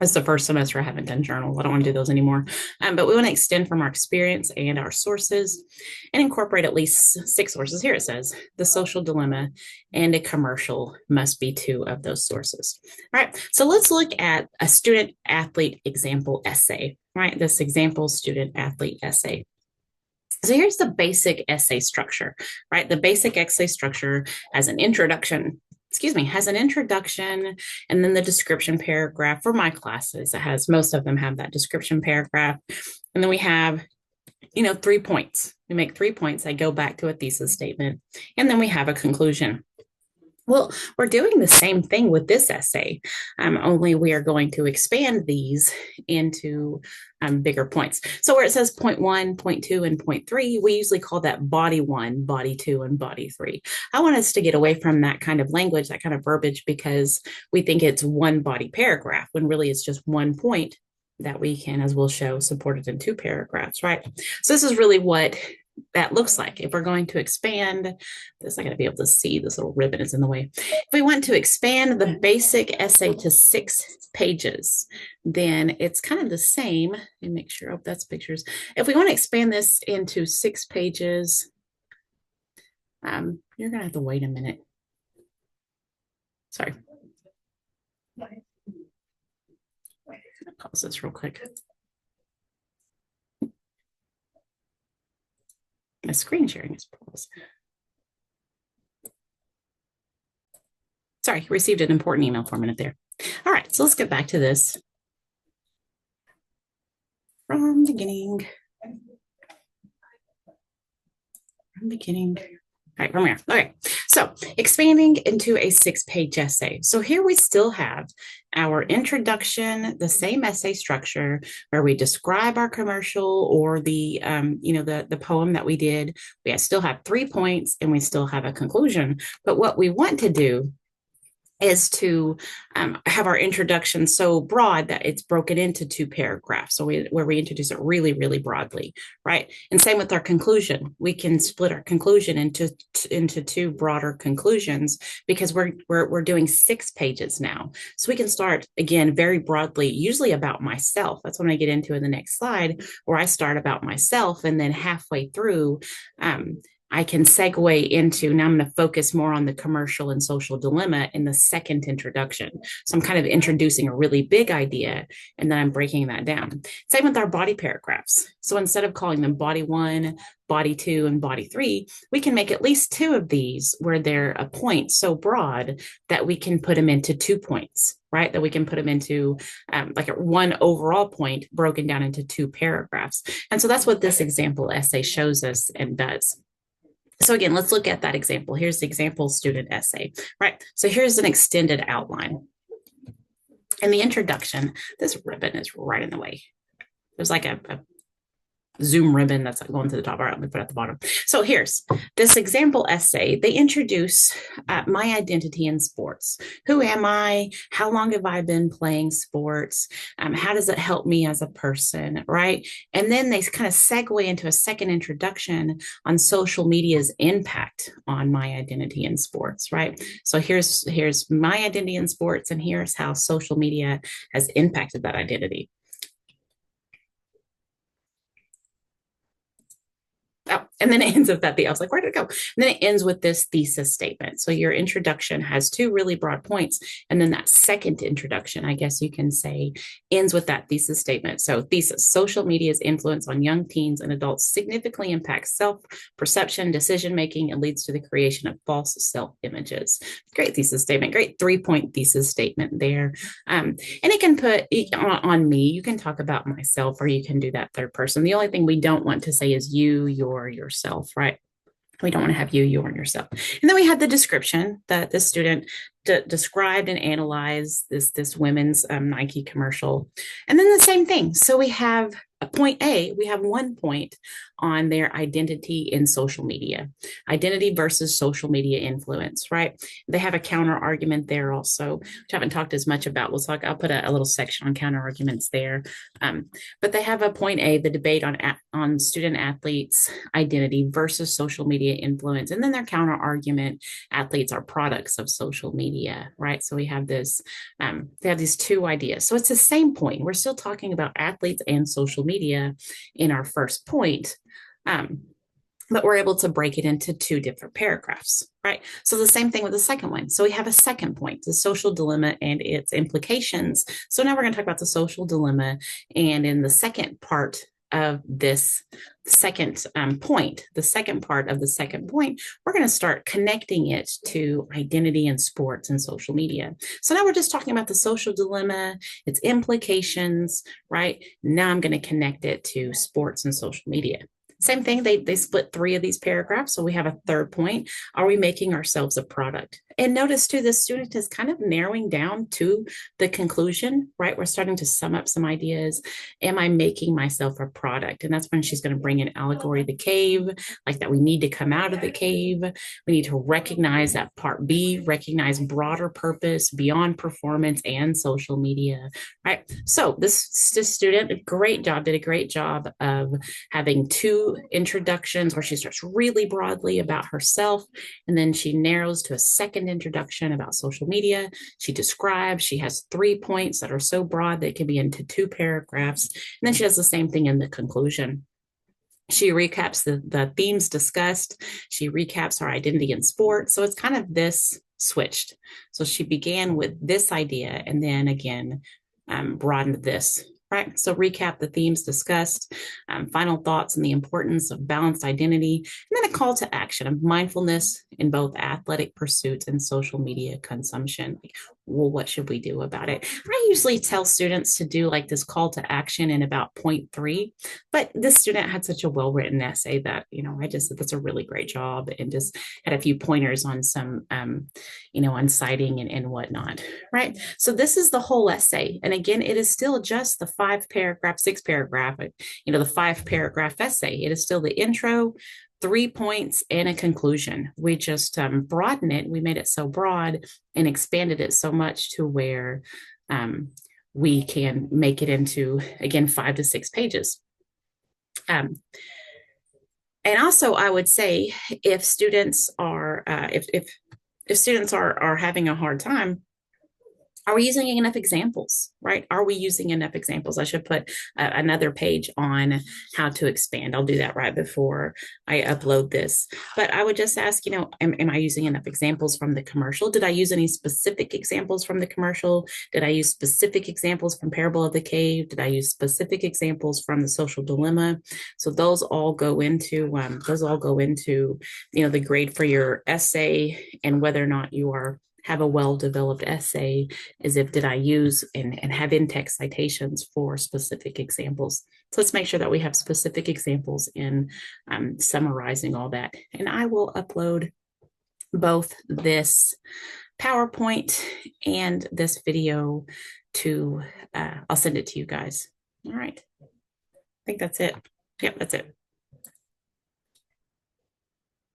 It's the first semester I haven't done journals. I don't want to do those anymore. But we want to extend from our experience and our sources and incorporate at least 6 sources. Here it says the social dilemma and a commercial must be 2 of those sources. All right. So let's look at a student athlete example essay, right? This example student athlete essay. So here's the basic essay structure, right? The basic essay structure has an introduction, has an introduction and then the description paragraph. For my classes, most of them have that description paragraph. And then we have, 3 points. We make 3 points that go back to a thesis statement. And then we have a conclusion. Well, we're doing the same thing with this essay, only we are going to expand these into bigger points. So where it says point 1, point 2, and point 3, we usually call that body 1, body 2, and body 3. I want us to get away from that kind of language, that kind of verbiage, because we think it's one body paragraph when really it's just 1 point that we can, as we'll show, supported in 2 paragraphs, right? So this is really what that looks like. If we're going to expand this, I got to be able to see this little ribbon is in the way. If we want to expand the basic essay to 6 pages, then it's kind of the same. Let me make sure, oh, that's pictures. If we want to expand this into 6 pages, you're going to have to wait a minute. Sorry. Pause this real quick. My screen sharing is paused. Sorry, received an important email for a minute there. All right, so let's get back to this from beginning. All right, from here. Okay, so expanding into a 6-page essay. So here we still have our introduction, the same essay structure where we describe our commercial or the the poem that we did. We still have 3 points and we still have a conclusion. But what we want to do is to have our introduction so broad that it's broken into 2 paragraphs. So where we introduce it really, really broadly, right? And same with our conclusion. We can split our conclusion into 2 broader conclusions because we're doing 6 pages now. So we can start again very broadly, usually about myself. That's what I get into in the next slide, where I start about myself, and then halfway through, I can segue into, now I'm going to focus more on the commercial and social dilemma in the second introduction. So I'm kind of introducing a really big idea, and then I'm breaking that down. Same with our body paragraphs. So instead of calling them body 1, body 2, and body 3, we can make at least 2 of these where they're a point so broad that we can put them into 2 points, right? That we can put them into like one overall point broken down into 2 paragraphs. And so that's what this example essay shows us and does. So again, let's look at that example. Here's the example student essay, right? So here's an extended outline. In the introduction, this ribbon is right in the way. There's like a Zoom ribbon that's going to the top. All right, let me put it at the bottom. So here's this example essay. They introduce my identity in sports. Who am I? How long have I been playing sports? How does it help me as a person, right? And then they kind of segue into a second introduction on social media's impact on my identity in sports, right? So here's my identity in sports, and here's how social media has impacted that identity. Oh, and then it ends with that. I was like, where did it go? And then it ends with this thesis statement. So your introduction has 2 really broad points. And then that second introduction, I guess you can say, ends with that thesis statement. So thesis: social media's influence on young teens and adults significantly impacts self-perception, decision-making, and leads to the creation of false self-images. Great thesis statement. Great 3-point thesis statement there. And it can put on me. You can talk about myself, or you can do that third person. The only thing we don't want to say is you, your, yourself, right? We don't want to have you, and yourself. And then we had the description that the student described and analyzed this women's Nike commercial. And then the same thing. So we have a point A, we have 1 point on their identity in social media, identity versus social media influence, right? They have a counter argument there also, which I haven't talked as much about. I'll put a little section on counter arguments there. But they have a point A, the debate on student athletes' identity versus social media influence. And then their counter argument: athletes are products of social media. media, right? So we have this, they have these two ideas. So it's the same point. We're still talking about athletes and social media in our first point. But we're able to break it into two different paragraphs, right? So the same thing with the second one. So we have a second point, the social dilemma and its implications. So now we're going to talk about the social dilemma. And in the second part of this second point, the second part of the second point, we're going to start connecting it to identity and sports and social media. So now we're just talking about the social dilemma, its implications, right? Now I'm going to connect it to sports and social media. Same thing, they split three of these paragraphs. So we have a third point. Are we making ourselves a product? And notice too, the student is kind of narrowing down to the conclusion, right? We're starting to sum up some ideas. Am I making myself a product? And that's when she's going to bring in allegory, the cave, like that we need to come out of the cave. We need to recognize that part B, recognize broader purpose beyond performance and social media, right? So this student, did a great job of having two introductions where she starts really broadly about herself, and then she narrows to a second introduction about social media. She describes, she has 3 points that are so broad they can be into 2 paragraphs, and then she does the same thing in the conclusion. She recaps the themes discussed. She recaps her identity in sport. So it's kind of this switched. So she began with this idea and then again broadened this. Right. So recap the themes discussed, final thoughts on the importance of balanced identity, and then a call to action of mindfulness in both athletic pursuits and social media consumption. Well, what should we do about it? I usually tell students to do like this call to action in about point 3, but this student had such a well-written essay that, I just said that's a really great job and just had a few pointers on some, on citing and whatnot, right? So this is the whole essay. And again, it is still just the 5-paragraph, 6-paragraph, the 5-paragraph essay. It is still the intro, 3 points, and a conclusion. We just broadened it. We made it so broad and expanded it so much to where we can make it into, again, 5 to 6 pages. And also, I would say if students are if students are having a hard time, are we using enough examples, right? Are we using enough examples? I should put another page on how to expand. I'll do that right before I upload this. But I would just ask, am I using enough examples from the commercial? Did I use any specific examples from the commercial? Did I use specific examples from Parable of the Cave? Did I use specific examples from the social dilemma? So those all go into, the grade for your essay and whether or not you have a well-developed essay is if did I use and have in-text citations for specific examples. So let's make sure that we have specific examples in summarizing all that. And I will upload both this PowerPoint and this video to, I'll send it to you guys. All right. I think that's it. Yep, that's it.